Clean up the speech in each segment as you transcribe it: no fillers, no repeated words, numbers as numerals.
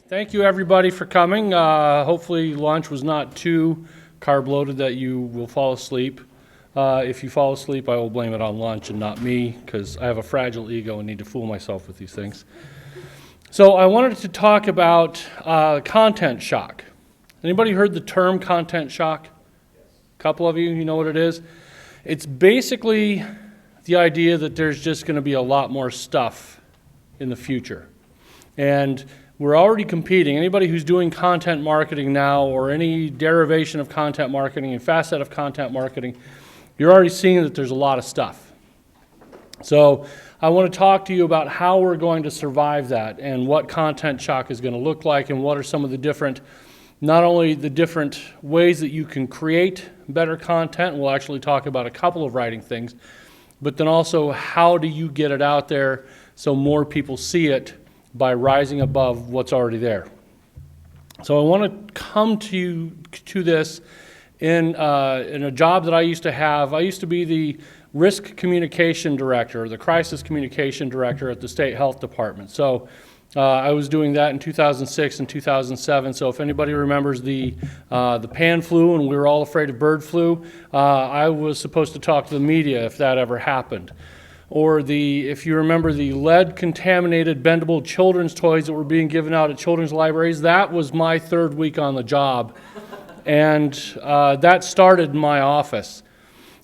Thank you, everybody, for coming. Hopefully lunch was not too carb-loaded that you will fall asleep. If you fall asleep, I will blame it on lunch and not me, because I have a fragile ego and need to fool myself with these things. So I wanted to talk about content shock. Anybody heard the term content shock? A couple of you know what it is? It's basically the idea that there's just going to be a lot more stuff in the future. And we're already competing. Anybody who's doing content marketing now or any derivation of content marketing and facet of content marketing, you're already seeing that there's a lot of stuff. So I want to talk to you about how we're going to survive that and what content shock is going to look like and what are some of the different, not only the different ways that you can create better content, we'll actually talk about a couple of writing things, but then also how do you get it out there so more people see it by rising above what's already there. So I want to come to this in a job that I used to have. I used to be the risk communication director, the crisis communication director at the state health department. So I was doing that in 2006 and 2007. So if anybody remembers the pan flu and we were all afraid of bird flu, I was supposed to talk to the media if that ever happened. Or if you remember the lead-contaminated bendable children's toys that were being given out at children's libraries, that was my third week on the job. And that started in my office.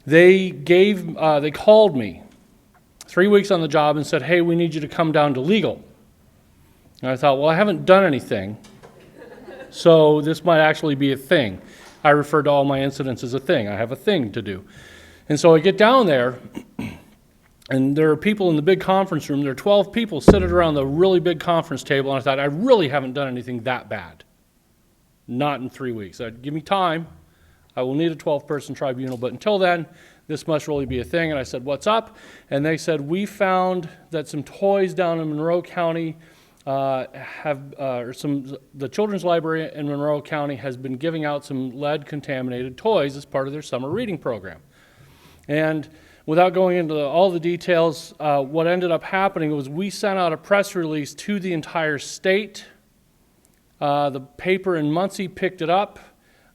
They called me 3 weeks on the job and said, hey, we need you to come down to legal. And I thought, well, I haven't done anything, so this might actually be a thing. I refer to all my incidents as a thing. I have a thing to do. And so I get down there, and there are people in the big conference room. There are 12 people sitting around the really big conference table, and I thought, I really haven't done anything that bad. Not in 3 weeks. Give me time. I will need a 12-person tribunal, but until then, this must really be a thing. And I said, what's up? And they said, we found that some toys down in Monroe County the Children's Library in Monroe County has been giving out some lead-contaminated toys as part of their summer reading program. And without going into all the details, what ended up happening was we sent out a press release to the entire state. The paper in Muncie picked it up.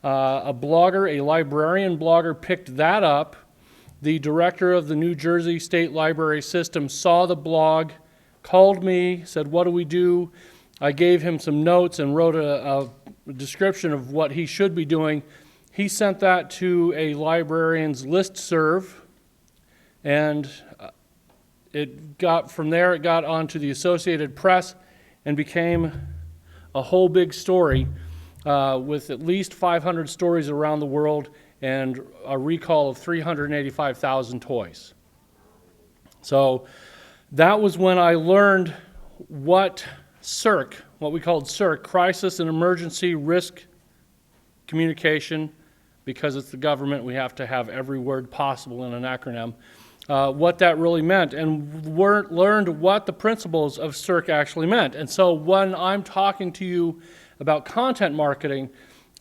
A librarian blogger picked that up. The director of the New Jersey State Library System saw the blog, called me, said, what do we do? I gave him some notes and wrote a description of what he should be doing. He sent that to a librarian's listserv, and from there it got onto the Associated Press and became a whole big story with at least 500 stories around the world and a recall of 385,000 toys. So that was when I learned what we called CIRC, Crisis and Emergency Risk Communication, because it's the government, we have to have every word possible in an acronym, what that really meant, and learned what the principles of CIRC actually meant. And so when I'm talking to you about content marketing,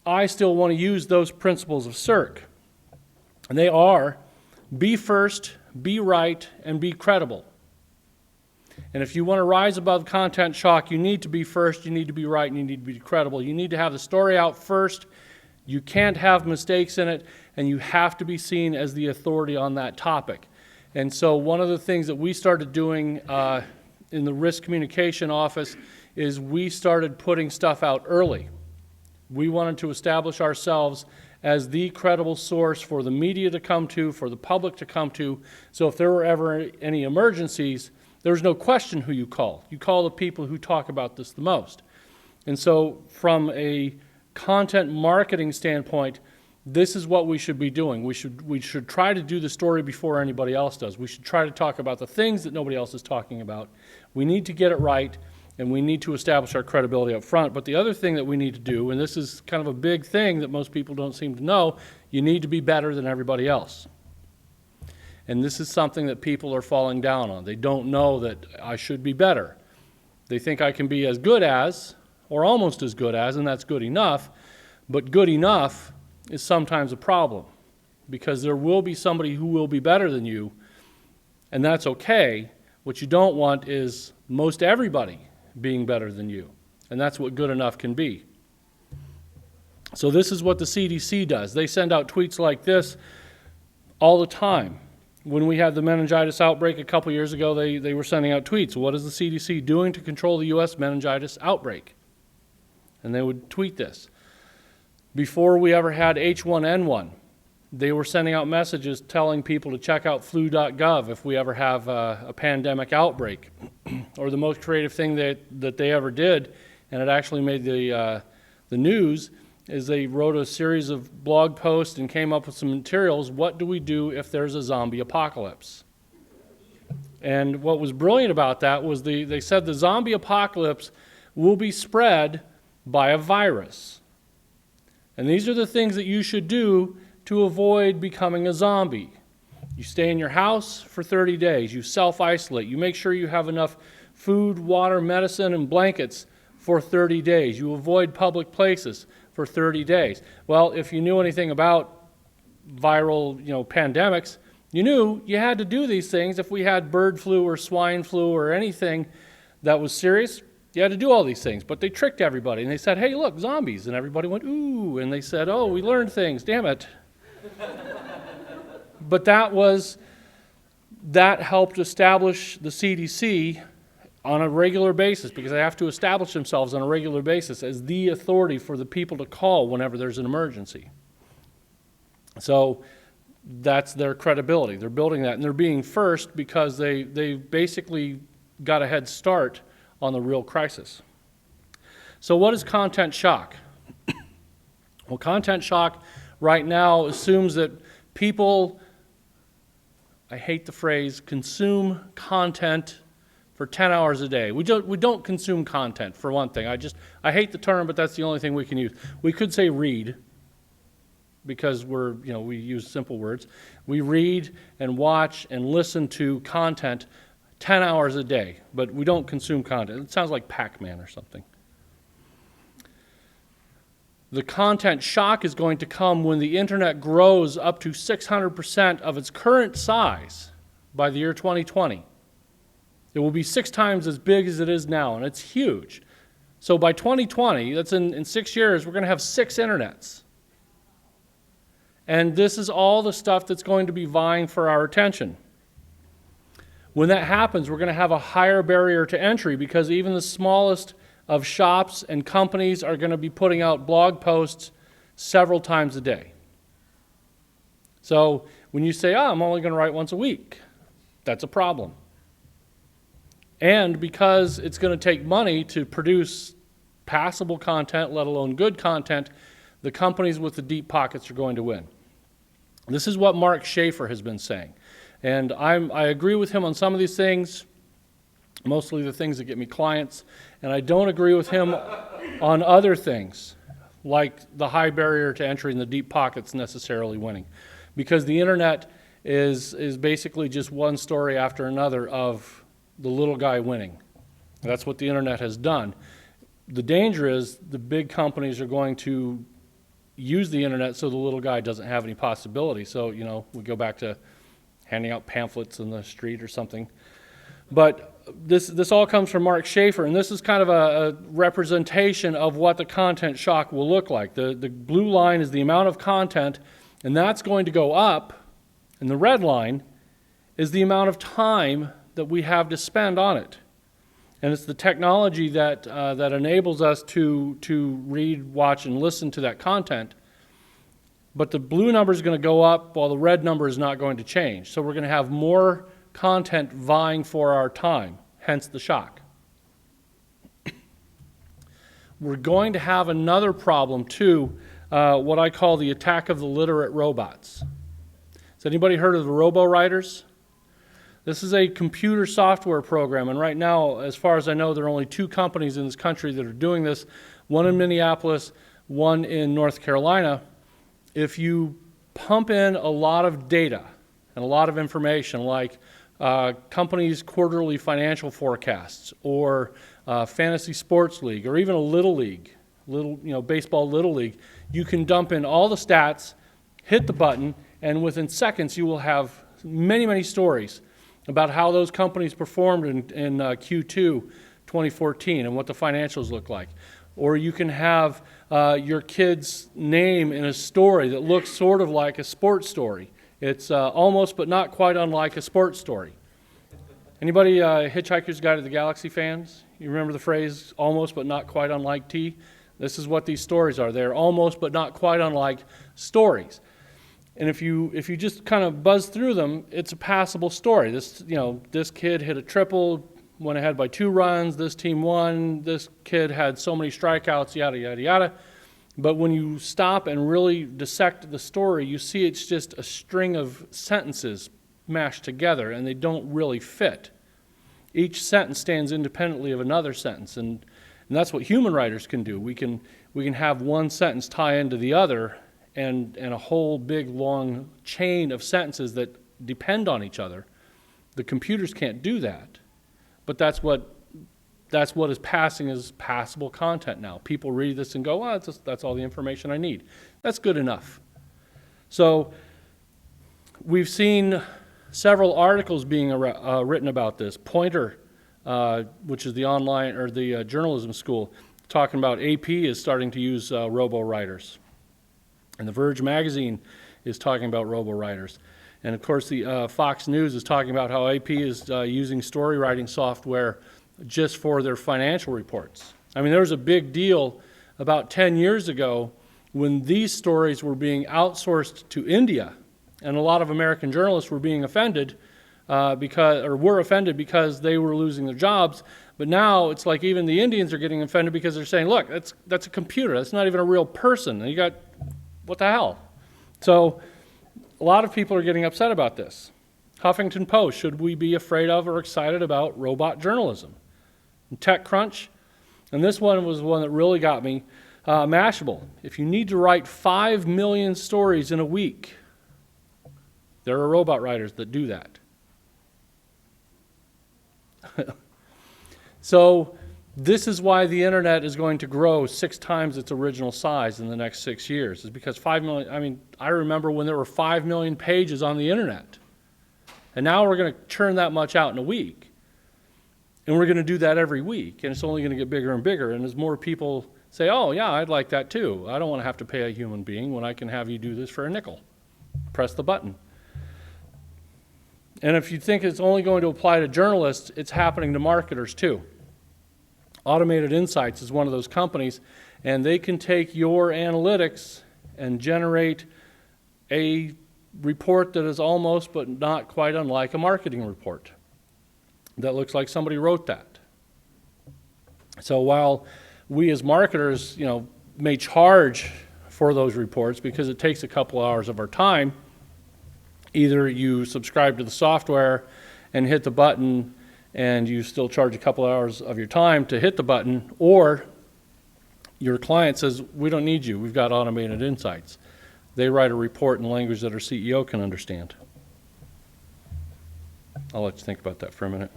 I still want to use those principles of CIRC. And they are, be first, be right, and be credible. And if you want to rise above content shock, you need to be first, you need to be right, and you need to be credible. You need to have the story out first. You can't have mistakes in it, and you have to be seen as the authority on that topic. And so one of the things that we started doing in the risk communication office is we started putting stuff out early. We wanted to establish ourselves as the credible source for the media to come to, for the public to come to. So if there were ever any emergencies, there's no question who you call. You call the people who talk about this the most. And so from a content marketing standpoint, this is what we should be doing. We should try to do the story before anybody else does. We should try to talk about the things that nobody else is talking about. We need to get it right, and we need to establish our credibility up front. But the other thing that we need to do, and this is kind of a big thing that most people don't seem to know, you need to be better than everybody else. And this is something that people are falling down on. They don't know that I should be better. They think I can be as good as, or almost as good as, and that's good enough. But good enough is sometimes a problem, because there will be somebody who will be better than you, and that's okay. What you don't want is most everybody being better than you. And that's what good enough can be. So this is what the CDC does. They send out tweets like this all the time. When we had the meningitis outbreak a couple years ago, they were sending out tweets. What is the CDC doing to control the U.S. meningitis outbreak? And they would tweet this. Before we ever had H1N1, they were sending out messages telling people to check out flu.gov if we ever have a pandemic outbreak. Or the most creative thing that they ever did, and it actually made the news, is they wrote a series of blog posts and came up with some materials. What do we do if there's a zombie apocalypse? And what was brilliant about that was they said the zombie apocalypse will be spread by a virus. And these are the things that you should do to avoid becoming a zombie. You stay in your house for 30 days. You self-isolate. You make sure you have enough food, water, medicine, and blankets for 30 days. You avoid public places for 30 days. Well, if you knew anything about viral, pandemics, you knew you had to do these things. If we had bird flu or swine flu or anything that was serious, you had to do all these things. But they tricked everybody, and they said, hey, look, zombies. And everybody went, ooh. And they said, oh, we learned things. Damn it. But that helped establish the CDC on a regular basis, because they have to establish themselves on a regular basis as the authority for the people to call whenever there's an emergency. So that's their credibility. They're building that, and they're being first because they basically got a head start on the real crisis. So what is content shock? Well, content shock right now assumes that people, I hate the phrase, consume content for 10 hours a day. We don't consume content, for one thing. I hate the term, but that's the only thing we can use. We could say read, because we use simple words. We read and watch and listen to content 10 hours a day, but we don't consume content. It sounds like Pac-Man or something. The content shock is going to come when the internet grows up to 600% of its current size by the year 2020. It will be 6 times as big as it is now, and it's huge. So by 2020, that's in 6 years, we're going to have 6 internets. And this is all the stuff that's going to be vying for our attention. When that happens, we're going to have a higher barrier to entry, because even the smallest of shops and companies are going to be putting out blog posts several times a day. So when you say, I'm only going to write once a week, that's a problem. And because it's going to take money to produce passable content, let alone good content, the companies with the deep pockets are going to win. This is what Mark Schaefer has been saying. And I agree with him on some of these things, mostly the things that get me clients. And I don't agree with him on other things, like the high barrier to entry and the deep pockets necessarily winning. Because the internet is basically just one story after another of the little guy winning. That's what the internet has done. The danger is the big companies are going to use the internet so the little guy doesn't have any possibility. So, we go back to handing out pamphlets in the street or something. But this all comes from Mark Schaefer, and this is kind of a representation of what the content shock will look like. The blue line is the amount of content, and that's going to go up, and the red line is the amount of time that we have to spend on it. And it's the technology that enables us to read, watch, and listen to that content. But the blue number is going to go up while the red number is not going to change. So we're going to have more content vying for our time, hence the shock. We're going to have another problem too, what I call the attack of the literate robots. Has anybody heard of the robo-writers? This is a computer software program, and right now, as far as I know, there are only 2 companies in this country that are doing this, one in Minneapolis, one in North Carolina. If you pump in a lot of data and a lot of information, like companies' quarterly financial forecasts, or fantasy sports league, or even a little league, baseball little league, you can dump in all the stats, hit the button, and within seconds you will have many, many stories about how those companies performed in Q2 2014 and what the financials look like. Or you can have your kid's name in a story that looks sort of like a sports story. It's almost but not quite unlike a sports story. Anybody Hitchhiker's Guide to the Galaxy fans? You remember the phrase, almost but not quite unlike T? This is what these stories are. They're almost but not quite unlike stories. And if you just kind of buzz through them, it's a passable story. This kid hit a triple, went ahead by 2 runs, this team won, this kid had so many strikeouts, yada, yada, yada. But when you stop and really dissect the story, you see it's just a string of sentences mashed together, and they don't really fit. Each sentence stands independently of another sentence, and that's what human writers can do. We can have one sentence tie into the other, and a whole big long chain of sentences that depend on each other. The computers can't do that, but that's what is passing as passable content now. People read this and go, well, that's all the information I need. That's good enough. So we've seen several articles being written about this. Pointer, which is the online or the journalism school, talking about AP is starting to use robo-writers. And The Verge magazine is talking about robo-writers. And of course, the Fox News is talking about how AP is using story writing software just for their financial reports. I mean, there was a big deal about 10 years ago when these stories were being outsourced to India, and a lot of American journalists were being offended because they were losing their jobs. But now it's like even the Indians are getting offended because they're saying, look, that's a computer. That's not even a real person. And you got, what the hell? So a lot of people are getting upset about this. Huffington Post, should we be afraid of or excited about robot journalism? And TechCrunch, and this one was one that really got me, Mashable. If you need to write 5 million stories in a week, there are robot writers that do that. So this is why the internet is going to grow 6 times its original size in the next 6 years. Is because 5 million, I mean, I remember when there were 5 million pages on the internet. And now we're going to churn that much out in a week. And we're going to do that every week. And it's only going to get bigger and bigger. And as more people say, oh, yeah, I'd like that too. I don't want to have to pay a human being when I can have you do this for a nickel. Press the button. And if you think it's only going to apply to journalists, it's happening to marketers too. Automated Insights is one of those companies, and they can take your analytics and generate a report that is almost but not quite unlike a marketing report that looks like somebody wrote that. So while we as marketers, may charge for those reports because it takes a couple hours of our time, either you subscribe to the software and hit the button and you still charge a couple hours of your time to hit the button, or your client says, we don't need you, we've got Automated Insights. They write a report in language that our CEO can understand. I'll let you think about that for a minute.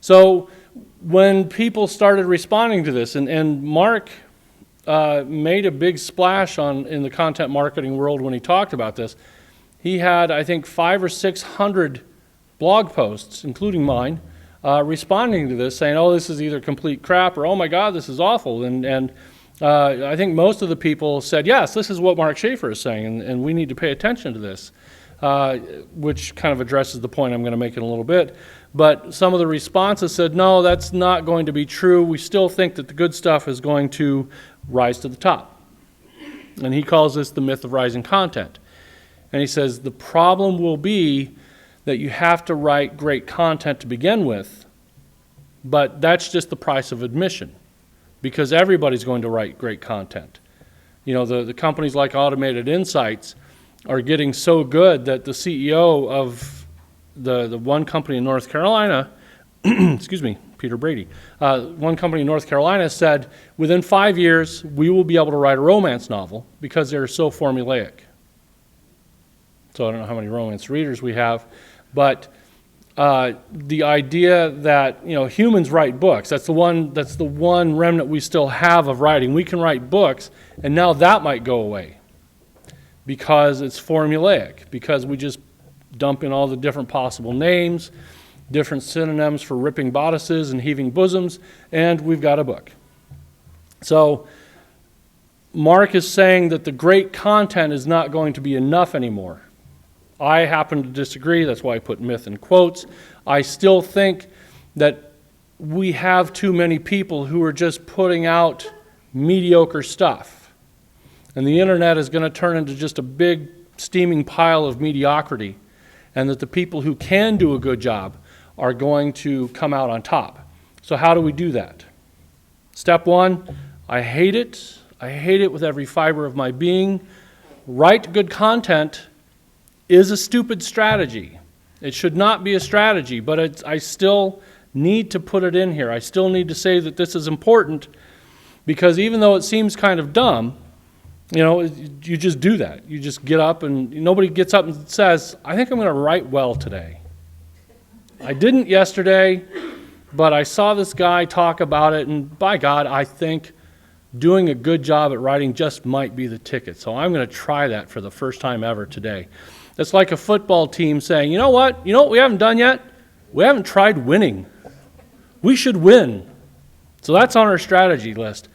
So when people started responding to this, and Mark made a big splash in the content marketing world when he talked about this. He had, I think, 500 or 600 blog posts, including mine, responding to this, saying, oh, this is either complete crap or, oh my God, this is awful. And I think most of the people said, yes, this is what Mark Schaefer is saying, and we need to pay attention to this, which kind of addresses the point I'm going to make in a little bit. But some of the responses said, no, that's not going to be true. We still think that the good stuff is going to rise to the top. And he calls this the myth of rising content. And he says the problem will be that you have to write great content to begin with, but that's just the price of admission, because everybody's going to write great content. The companies like Automated Insights are getting so good that the CEO of the one company in North Carolina, excuse me, Peter Brady, one company in North Carolina said, within 5 years, we will be able to write a romance novel because they're so formulaic. So I don't know how many romance readers we have, but the idea that humans write books, that's the one remnant we still have of writing. We can write books, and now that might go away because it's formulaic, because we just dump in all the different possible names. different synonyms for ripping bodices and heaving bosoms, and we've got a book. So Mark is saying that the great content is not going to be enough anymore. I happen to disagree. That's why I put myth in quotes. I still think that we have too many people who are just putting out mediocre stuff. And the internet is going to turn into just a big steaming pile of mediocrity. And that the people who can do a good job are going to come out on top. So how do we do that? Step one, I hate it. I hate it with every fiber of my being. Write good content is a stupid strategy. It should not be a strategy, but I still need to put it in here. I still need to say that this is important because even though it seems kind of dumb, you just do that. You just get up and nobody gets up and says, I think I'm going to write well today. I didn't yesterday, but I saw this guy talk about it, and by God, I think doing a good job at writing just might be the ticket. So I'm going to try that for the first time ever today. It's like a football team saying, you know what we haven't done yet? We haven't tried winning. We should win. So that's on our strategy list.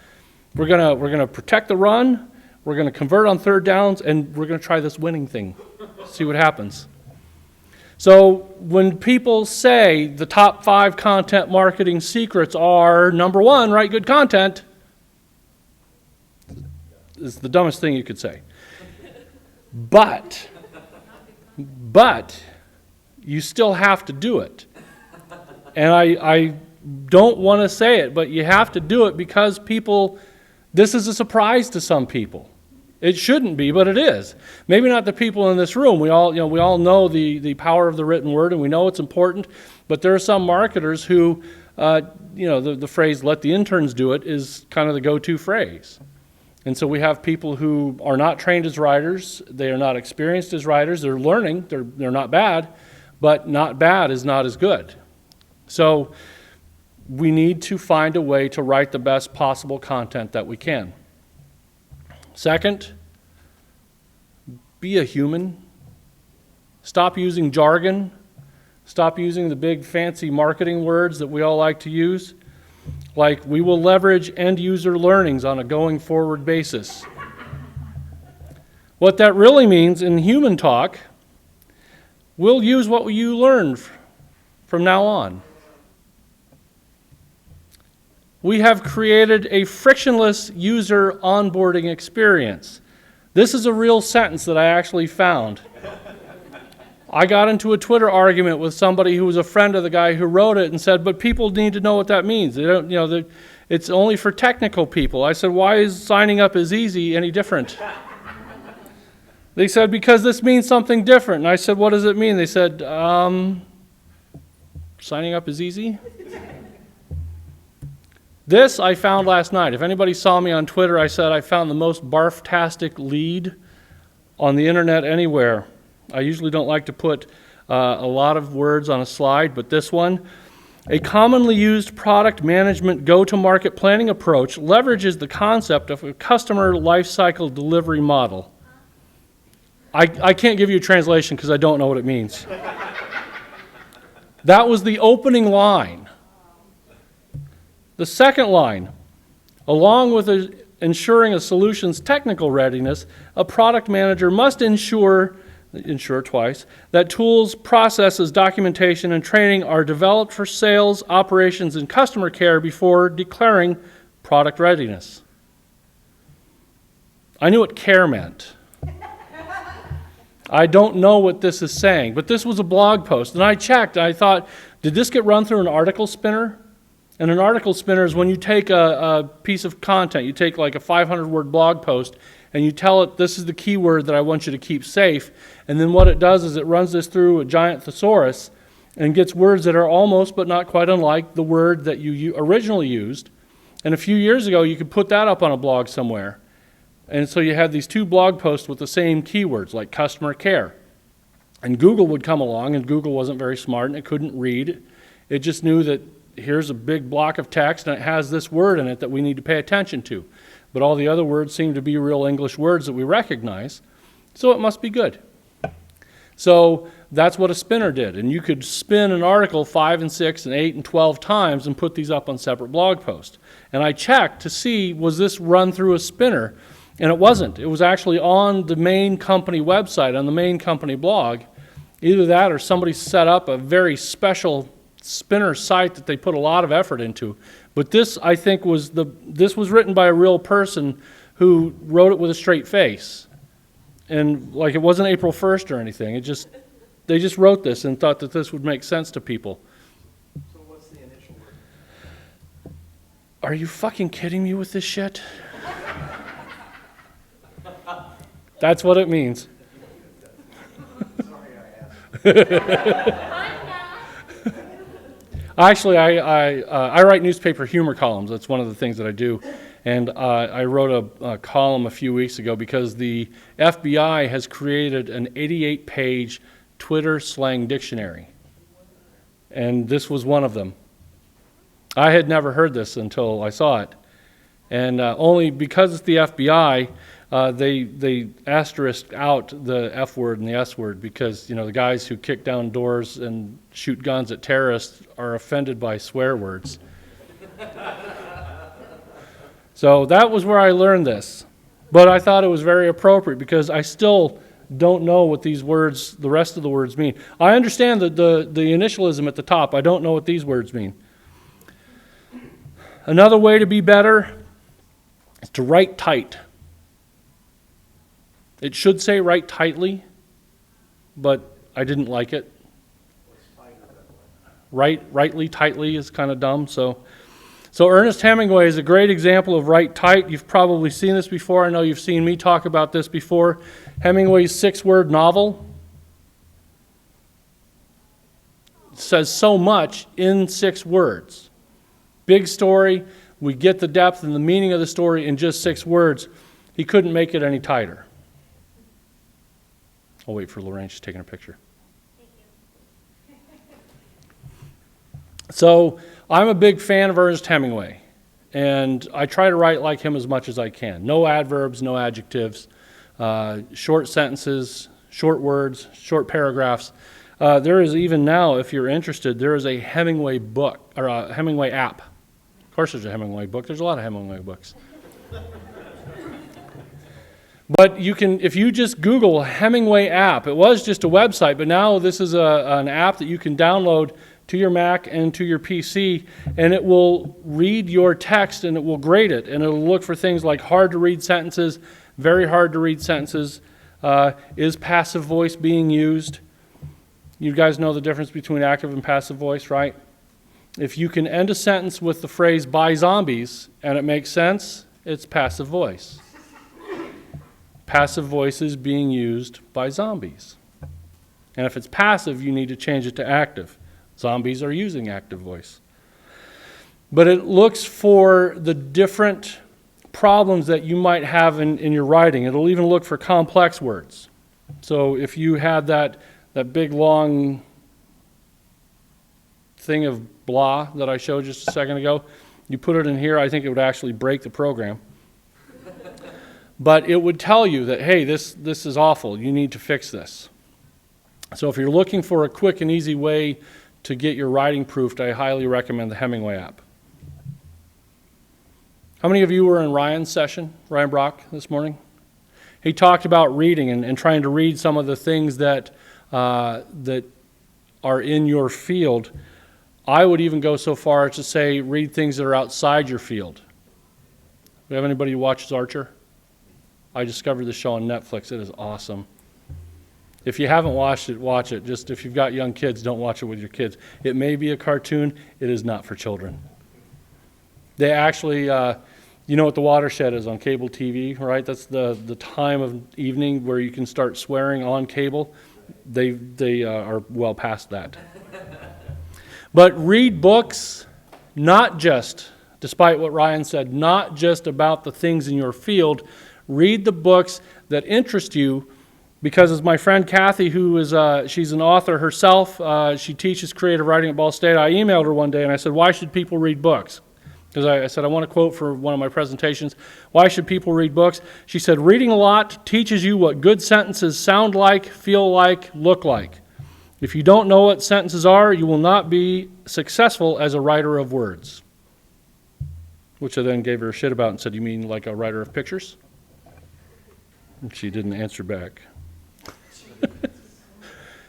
We're gonna protect the run, we're gonna convert on third downs, and we're gonna try this winning thing. See what happens. So when people say the top 5 content marketing secrets are, number 1, write good content, it's the dumbest thing you could say. But you still have to do it. And I don't want to say it, but you have to do it because this is a surprise to some people. It shouldn't be, but it is. Maybe not the people in this room. We all know the power of the written word, and we know it's important, but there are some marketers who, the phrase, let the interns do it, is kind of the go-to phrase. And so we have people who are not trained as writers, they are not experienced as writers, they're learning, they're not bad, but not bad is not as good. So we need to find a way to write the best possible content that we can. Second, be a human. Stop using jargon. Stop using the big fancy marketing words that we all like to use. Like, we will leverage end-user learnings on a going-forward basis. What that really means in human talk, we'll use what you learned from now on. We have created a frictionless user onboarding experience. This is a real sentence that I actually found. I got into a Twitter argument with somebody who was a friend of the guy who wrote it and said, but people need to know what that means. They don't, it's only for technical people. I said, why is signing up as easy any different? They said, because this means something different. And I said, what does it mean? They said, signing up is easy? This I found last night. If anybody saw me on Twitter, I said I found the most barf-tastic lead on the internet anywhere. I usually don't like to put a lot of words on a slide, but this one, a commonly used product management go-to-market planning approach leverages the concept of a customer lifecycle delivery model. I can't give you a translation because I don't know what it means. That was the opening line. The second line, along with ensuring a solution's technical readiness, a product manager must ensure twice, that tools, processes, documentation, and training are developed for sales, operations, and customer care before declaring product readiness. I knew what care meant. I don't know what this is saying, but this was a blog post, and I checked. I thought, did this get run through an article spinner? And an article spinner is when you take a piece of content, you take like a 500-word blog post, and you tell it, this is the keyword that I want you to keep safe. And then what it does is it runs this through a giant thesaurus and gets words that are almost but not quite unlike the word that you originally used. And a few years ago, you could put that up on a blog somewhere. And so you had these 2 blog posts with the same keywords, like customer care. And Google would come along, and Google wasn't very smart, and it couldn't read. It just knew that here's a big block of text, and it has this word in it that we need to pay attention to. But all the other words seem to be real English words that we recognize, so it must be good. So that's what a spinner did. And you could spin an article 5 and 6 and 8 and 12 times and put these up on separate blog posts. And I checked to see, was this run through a spinner? And it wasn't. It was actually on the main company website, on the main company blog. Either that or somebody set up a very special spinner site that they put a lot of effort into. But this, I think, this was written by a real person who wrote it with a straight face. And like, it wasn't April 1st or anything. They just wrote this and thought that this would make sense to people. So what's the initial word? Are you fucking kidding me with this shit? That's what it means. Sorry I asked. Actually, I write newspaper humor columns. That's one of the things that I do. And I wrote a column a few weeks ago because the FBI has created an 88-page Twitter slang dictionary. And this was one of them. I had never heard this until I saw it. And only because it's the FBI, they asterisked out the F word and the S word because, you know, the guys who kick down doors and shoot guns at terrorists are offended by swear words. So that was where I learned this. But I thought it was very appropriate because I still don't know what these words, the rest of the words mean. I understand the initialism at the top. I don't know what these words mean. Another way to be better is to write tight. It should say write tightly, but I didn't like it. Rightly, tightly is kind of dumb. So Ernest Hemingway is a great example of write tight. You've probably seen this before. I know you've seen me talk about this before. Hemingway's 6-word novel says so much in 6 words. Big story. We get the depth and the meaning of the story in just 6 words. He couldn't make it any tighter. I'll wait for Lorraine. She's taking a picture. So I'm a big fan of Ernest Hemingway, and I try to write like him as much as I can. No adverbs, no adjectives, short sentences, short words, short paragraphs. There is even now, if you're interested, there is a Hemingway book, or a Hemingway app. Of course there's a Hemingway book. There's a lot of Hemingway books. But you can, if you just Google Hemingway app, it was just a website, but now this is an app that you can download to your Mac and to your PC, and it will read your text and it will grade it, and it'll look for things like hard to read sentences, very hard to read sentences, is passive voice being used? You guys know the difference between active and passive voice, right? If you can end a sentence with the phrase by zombies and it makes sense, it's passive voice. Passive voice is being used by zombies. And if it's passive, you need to change it to active. Zombies are using active voice. But it looks for the different problems that you might have in your writing. It'll even look for complex words. So if you had that big long thing of blah that I showed just a second ago, you put it in here, I think it would actually break the program. But it would tell you that, hey, this is awful. You need to fix this. So if you're looking for a quick and easy way to get your writing proofed, I highly recommend the Hemingway app. How many of you were in Ryan's session, Ryan Brock, this morning? He talked about reading and trying to read some of the things that are in your field. I would even go so far as to say read things that are outside your field. Do we have anybody who watches Archer? I discovered this show on Netflix. It is awesome. If you haven't watched it, watch it. Just if you've got young kids, don't watch it with your kids. It may be a cartoon. It is not for children. They actually, you know what the watershed is on cable TV, right? That's the time of evening where you can start swearing on cable. They are well past that. But read books, not just, despite what Ryan said, not just about the things in your field. Read the books that interest you, because as my friend Kathy, who is she's an author herself, she teaches creative writing at Ball State. I emailed her one day and I said, why should people read books? Because I said, I want to quote for one of my presentations, why should people read books? She said, reading a lot teaches you what good sentences sound like, feel like, look like. If you don't know what sentences are, you will not be successful as a writer of words. Which I then gave her a shit about and said, you mean like a writer of pictures? And she didn't answer back.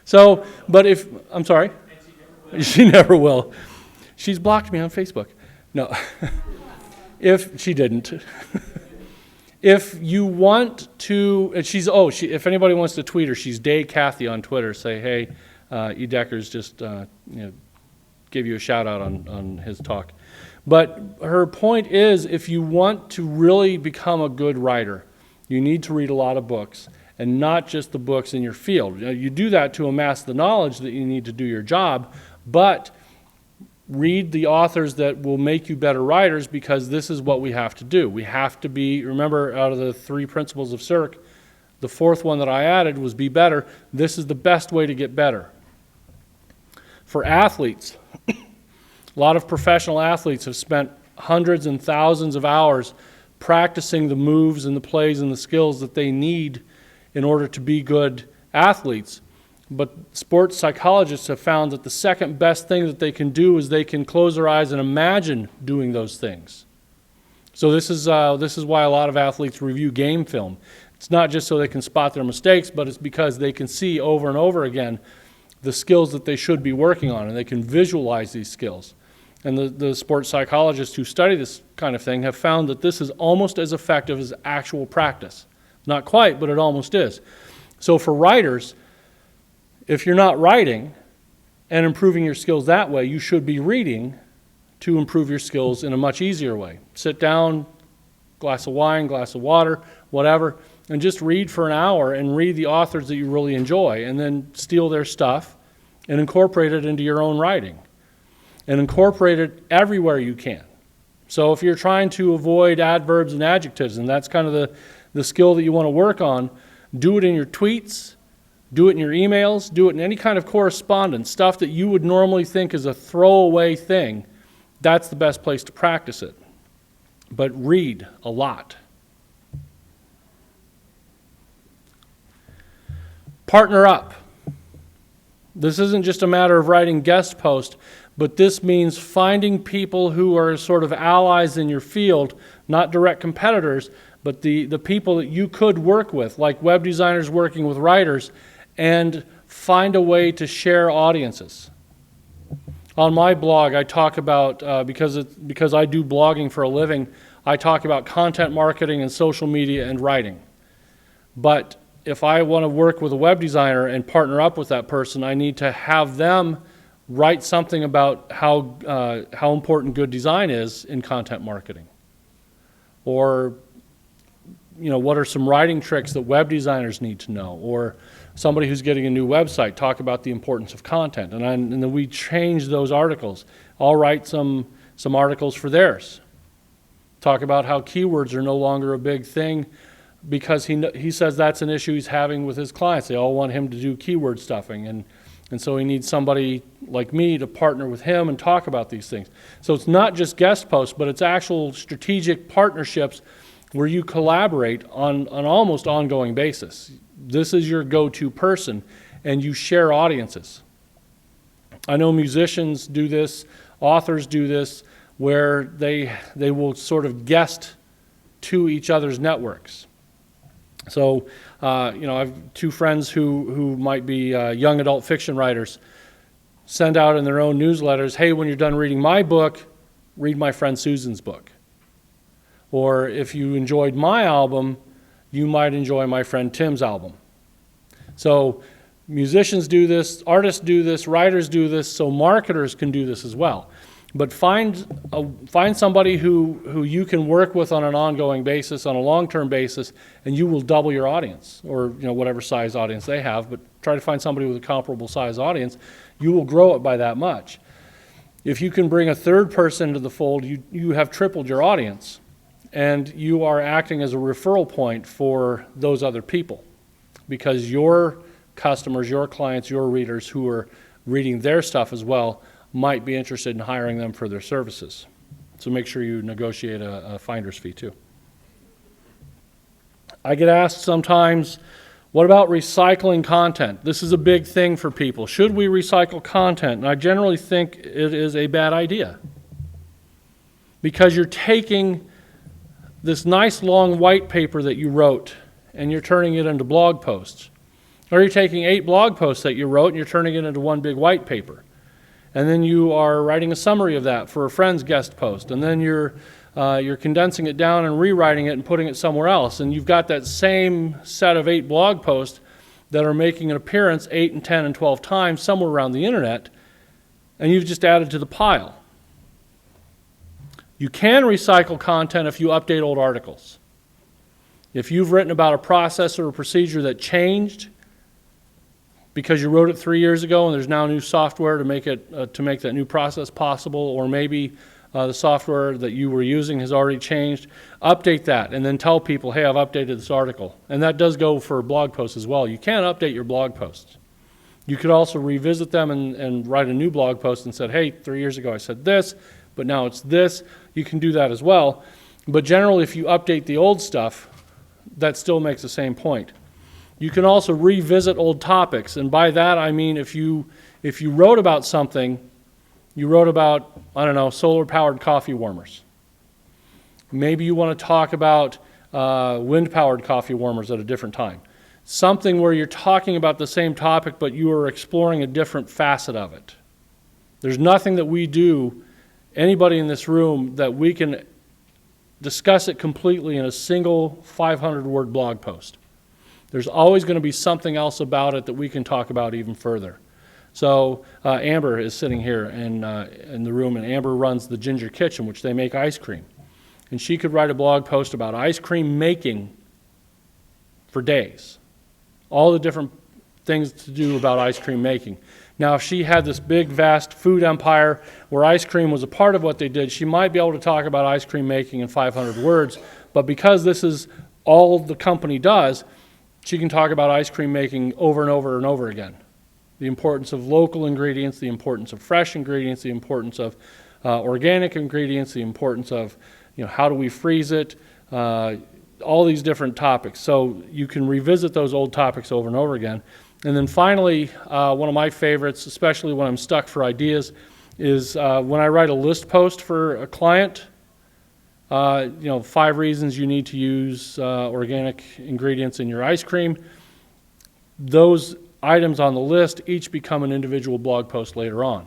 So, but if, I'm sorry? She never will. She's blocked me on Facebook. No. If she didn't. If you want to, and if anybody wants to tweet her, she's Day Kathy on Twitter. Say, hey, E. Decker's just gave you a shout out on his talk. But her point is, if you want to really become a good writer, you need to read a lot of books, and not just the books in your field. You do that to amass the knowledge that you need to do your job, but read the authors that will make you better writers, because this is what we have to do. We have to be, remember, out of the 3 principles of Cirque, the 4th one that I added was be better. This is the best way to get better. For athletes, a lot of professional athletes have spent hundreds and thousands of hours practicing the moves and the plays and the skills that they need in order to be good athletes. But sports psychologists have found that the second best thing that they can do is they can close their eyes and imagine doing those things. So this is why a lot of athletes review game film. It's not just so they can spot their mistakes, but it's because they can see over and over again the skills that they should be working on, and they can visualize these skills. And the sports psychologists who study this kind of thing have found that this is almost as effective as actual practice. Not quite, but it almost is. So for writers, if you're not writing and improving your skills that way, you should be reading to improve your skills in a much easier way. Sit down, glass of wine, glass of water, whatever, and just read for an hour and read the authors that you really enjoy, and then steal their stuff and incorporate it into your own writing. And incorporate it everywhere you can. So if you're trying to avoid adverbs and adjectives, and that's kind of the skill that you want to work on, do it in your tweets, do it in your emails, do it in any kind of correspondence, stuff that you would normally think is a throwaway thing. That's the best place to practice it. But read a lot. Partner up. This isn't just a matter of writing guest posts, but this means finding people who are sort of allies in your field, not direct competitors, but the people that you could work with, like web designers working with writers, and find a way to share audiences. On my blog, I talk about, because I do blogging for a living, I talk about content marketing and social media and writing. But if I want to work with a web designer and partner up with that person, I need to have them write something about how important good design is in content marketing. Or, what are some writing tricks that web designers need to know? Or somebody who's getting a new website, talk about the importance of content. And then we change those articles. I'll write some articles for theirs. Talk about how keywords are no longer a big thing, because he says that's an issue he's having with his clients. They all want him to do keyword stuffing, and so he needs somebody like me to partner with him and talk about these things. So it's not just guest posts, but it's actual strategic partnerships where you collaborate on an almost ongoing basis. This is your go-to person, and you share audiences. I know musicians do this, authors do this, where they will sort of guest to each other's networks. So, I have 2 friends who might be young adult fiction writers, send out in their own newsletters, hey, when you're done reading my book, read my friend Susan's book. Or if you enjoyed my album, you might enjoy my friend Tim's album. So musicians do this, artists do this, writers do this, so marketers can do this as well. But find somebody who you can work with on an ongoing basis, on a long-term basis, and you will double your audience, or whatever size audience they have. But try to find somebody with a comparable size audience. You will grow it by that much. If you can bring a third person into the fold, you have tripled your audience, and you are acting as a referral point for those other people, because your customers, your clients, your readers who are reading their stuff as well might be interested in hiring them for their services. So make sure you negotiate a finder's fee too. I get asked sometimes, What about recycling content? This is a big thing for people. Should we recycle content? And I generally think it is a bad idea. Because you're taking this nice long white paper that you wrote and you're turning it into blog posts. Or you're taking 8 blog posts that you wrote and you're turning it into one big white paper. And then you are writing a summary of that for a friend's guest post. And then you're condensing it down and rewriting it and putting it somewhere else. And you've got that same set of 8 blog posts that are making an appearance 8 and 10 and 12 times somewhere around the internet, and you've just added to the pile. You can recycle content if you update old articles. If you've written about a process or a procedure that changed because you wrote it 3 years ago and there's now new software to make that new process possible, or maybe the software that you were using has already changed, update that and then tell people, hey, I've updated this article. And that does go for blog posts as well. You can update your blog posts. You could also revisit them and write a new blog post and said, hey, 3 years ago I said this, but now it's this. You can do that as well. But generally, if you update the old stuff, that still makes the same point. You can also revisit old topics. And by that, I mean if you wrote about something, you wrote about, I don't know, solar-powered coffee warmers. Maybe you want to talk about wind-powered coffee warmers at a different time. Something where you're talking about the same topic, but you are exploring a different facet of it. There's nothing that we do, anybody in this room, that we can discuss it completely in a single 500-word blog post. There's always going to be something else about it that we can talk about even further. So Amber is sitting here in the room, and Amber runs the Ginger Kitchen, which they make ice cream. And she could write a blog post about ice cream making for days. All the different things to do about ice cream making. Now, if she had this big, vast food empire where ice cream was a part of what they did, she might be able to talk about ice cream making in 500 words. But because this is all the company does, she can talk about ice cream making over and over and over again. The importance of local ingredients, the importance of fresh ingredients, the importance of organic ingredients, the importance of, how do we freeze it, all these different topics. So you can revisit those old topics over and over again. And then finally, one of my favorites, especially when I'm stuck for ideas, is when I write a list post for a client, 5 reasons you need to use organic ingredients in your ice cream. Those items on the list each become an individual blog post later on.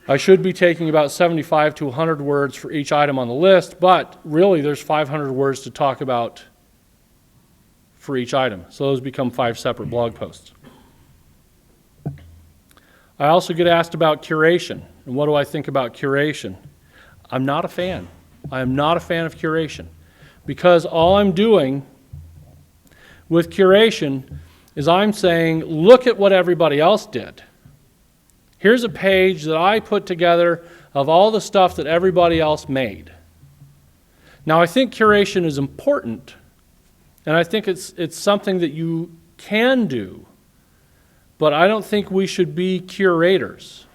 I should be taking about 75 to 100 words for each item on the list, but really there's 500 words to talk about for each item. So those become 5 separate blog posts. I also get asked about curation. And what do I think about curation? I'm not a fan. I am not a fan of curation, because all I'm doing with curation is I'm saying, look at what everybody else did. Here's a page that I put together of all the stuff that everybody else made. Now, I think curation is important, and I think it's something that you can do, but I don't think we should be curators.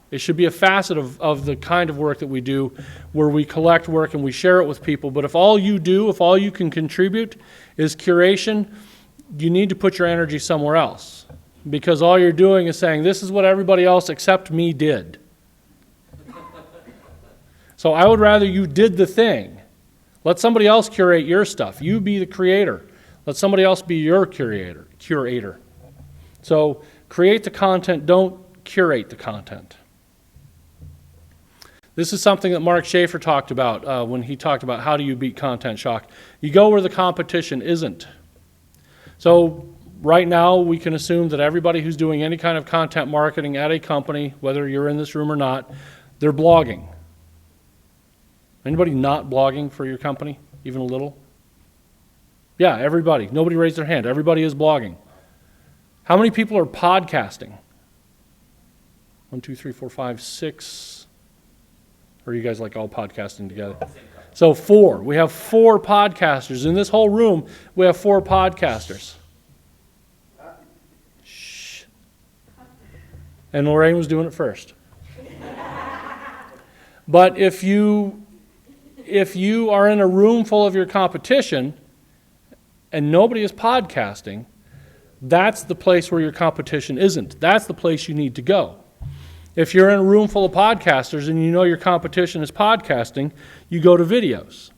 It should be a facet of the kind of work that we do, where we collect work and we share it with people. But if all you do, if all you can contribute is curation, you need to put your energy somewhere else. Because all you're doing is saying, this is what everybody else except me did. So I would rather you did the thing. Let somebody else curate your stuff. You be the creator. Let somebody else be your curator. So create the content, don't curate the content. This is something that Mark Schaefer talked about when he talked about how do you beat content shock. You go where the competition isn't. So right now we can assume that everybody who's doing any kind of content marketing at a company, whether you're in this room or not, they're blogging. Anybody not blogging for your company, even a little? Yeah, everybody. Nobody raised their hand. Everybody is blogging. How many people are podcasting? 1, 2, 3, 4, 5, 6. Or are you guys like all podcasting together? So 4. We have 4 podcasters. In this whole room, we have 4 podcasters. Shh. And Lorraine was doing it first. But if you are in a room full of your competition, and nobody is podcasting, that's the place where your competition isn't. That's the place you need to go. If you're in a room full of podcasters and you know your competition is podcasting, you go to videos.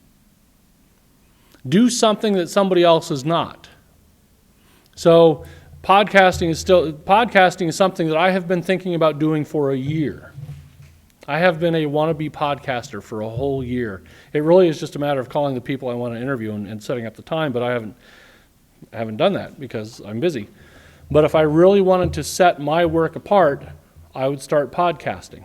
Do something that somebody else is not. So podcasting is something that I have been thinking about doing for a year. I have been a wannabe podcaster for a whole year. It really is just a matter of calling the people I want to interview and setting up the time, but I haven't done that because I'm busy. But if I really wanted to set my work apart, I would start podcasting,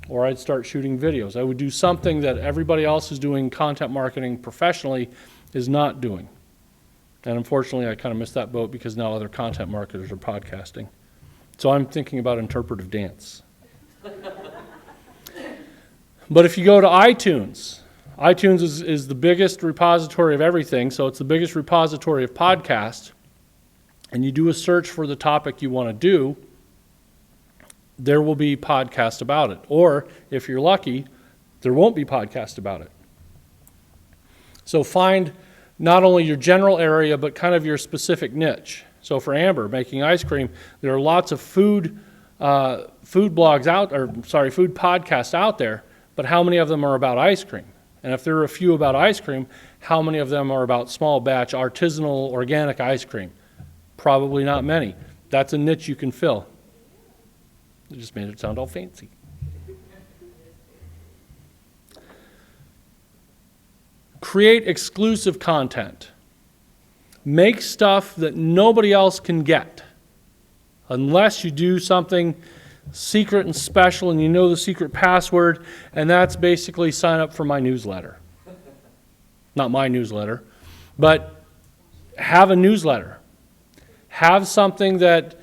or I'd start shooting videos. I would do something that everybody else who's doing content marketing professionally is not doing. And unfortunately, I kind of missed that boat because now other content marketers are podcasting. So I'm thinking about interpretive dance. But if you go to iTunes, iTunes is the biggest repository of everything, so it's the biggest repository of podcasts, and you do a search for the topic you want to do, there will be podcasts about it. Or, if you're lucky, there won't be podcasts about it. So find not only your general area, but kind of your specific niche. So for Amber, making ice cream, there are lots of food podcasts out there, but how many of them are about ice cream? And if there are a few about ice cream, how many of them are about small batch, artisanal, organic ice cream? Probably not many. That's a niche you can fill. I just made it sound all fancy. Create exclusive content. Make stuff that nobody else can get. Unless you do something secret and special and you know the secret password, and that's basically sign up for my newsletter. Not my newsletter, but have a newsletter. Have something that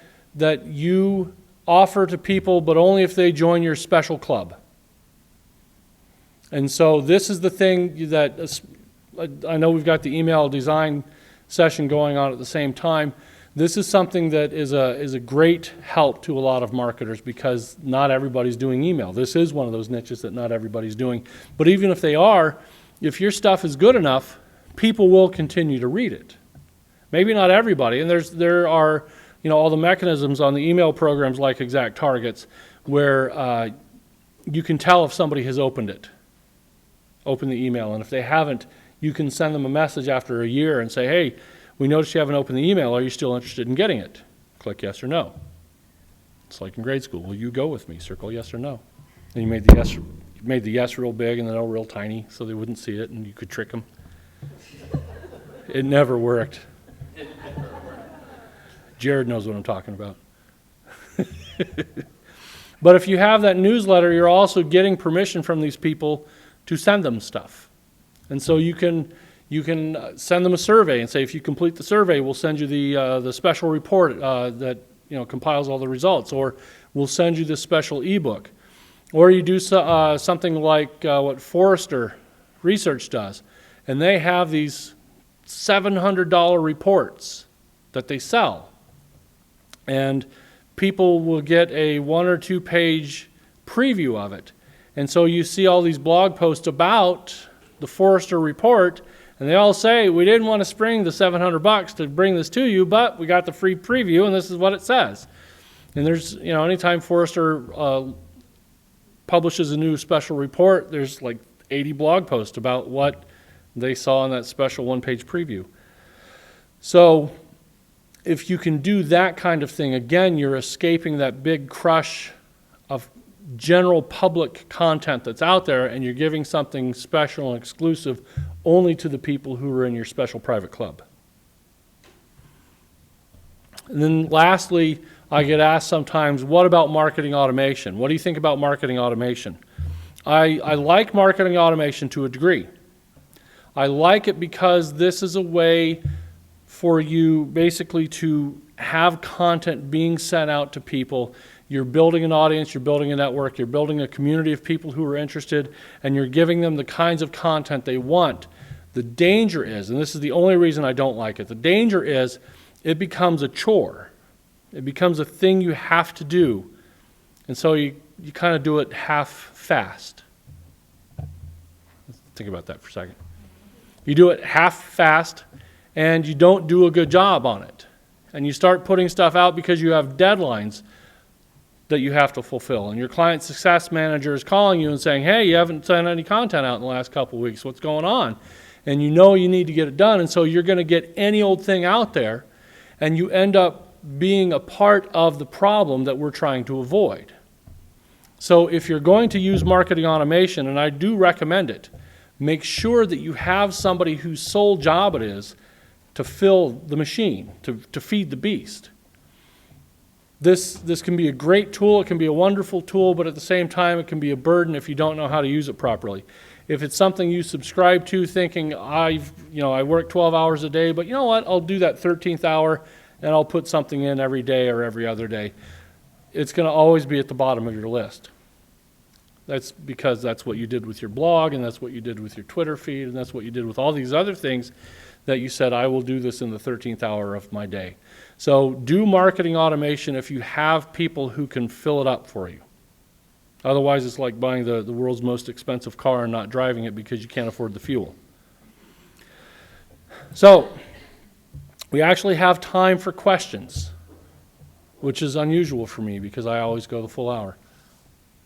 you offer to people, but only if they join your special club. And so this is the thing that I know we've got the email design session going on at the same time. This is something that is a great help to a lot of marketers because not everybody's doing email. This is one of those niches that not everybody's doing. But even if they are, if your stuff is good enough, people will continue to read it. Maybe not everybody, and there are all the mechanisms on the email programs like Exact Targets where you can tell if somebody has opened the email, and if they haven't, you can send them a message after a year and say, hey, we noticed you haven't opened the email. Are you still interested in getting it? Click yes or no. It's like in grade school. Will you go with me? Circle yes or no. And you made the yes real big and the no real tiny so they wouldn't see it and you could trick them. It never worked. Jared knows what I'm talking about. But if you have that newsletter, you're also getting permission from these people to send them stuff. And so you can send them a survey and say, if you complete the survey, we'll send you the special report that compiles all the results, or we'll send you this special ebook. Or you do something like what Forrester Research does, and they have these $700 reports that they sell. And people will get a 1 or 2 page preview of it. And so you see all these blog posts about the Forrester report, and they all say, we didn't want to spring the $700 to bring this to you, but we got the free preview, and this is what it says. And there's, anytime Forrester publishes a new special report, there's like 80 blog posts about what they saw in that special 1-page preview. So if you can do that kind of thing, again, you're escaping that big crush of general public content that's out there, and you're giving something special and exclusive only to the people who are in your special private club. And then lastly, I get asked sometimes, what about marketing automation? What do you think about marketing automation? I like marketing automation to a degree. I like it because this is a way for you basically to have content being sent out to people. You're building an audience, you're building a network, you're building a community of people who are interested, and you're giving them the kinds of content they want. The danger is, and this is the only reason I don't like it, the danger is it becomes a chore. It becomes a thing you have to do. And so you kind of do it half-fast. Think about that for a second. You do it half-fast, and you don't do a good job on it. And you start putting stuff out because you have deadlines that you have to fulfill. And your client success manager is calling you and saying, hey, you haven't sent any content out in the last couple of weeks. What's going on? And you know you need to get it done, and so you're going to get any old thing out there, and you end up being a part of the problem that we're trying to avoid. So if you're going to use marketing automation, and I do recommend it, make sure that you have somebody whose sole job it is to fill the machine, to feed the beast. This can be a great tool, it can be a wonderful tool, but at the same time it can be a burden if you don't know how to use it properly. If it's something you subscribe to thinking, I work 12 hours a day, but you know what, I'll do that 13th hour and I'll put something in every day or every other day, it's going to always be at the bottom of your list. That's because that's what you did with your blog, and that's what you did with your Twitter feed, and that's what you did with all these other things that you said, I will do this in the 13th hour of my day. So do marketing automation if you have people who can fill it up for you. Otherwise, it's like buying the world's most expensive car and not driving it because you can't afford the fuel. So we actually have time for questions, which is unusual for me because I always go the full hour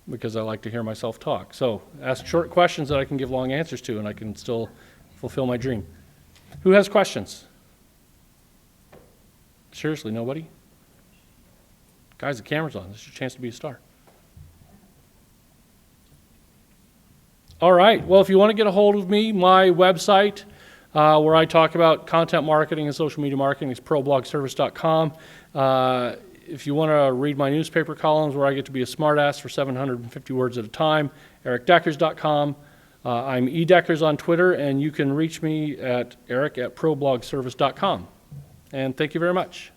because I like to hear myself talk. So ask short questions that I can give long answers to, and I can still fulfill my dream. Who has questions? Seriously, nobody? Guys, the camera's on. This is your chance to be a star. All right. Well, if you want to get a hold of me, my website where I talk about content marketing and social media marketing is problogservice.com. If you want to read my newspaper columns where I get to be a smartass for 750 words at a time, ericdeckers.com. I'm edeckers on Twitter, and you can reach me at eric@problogservice.com. And thank you very much.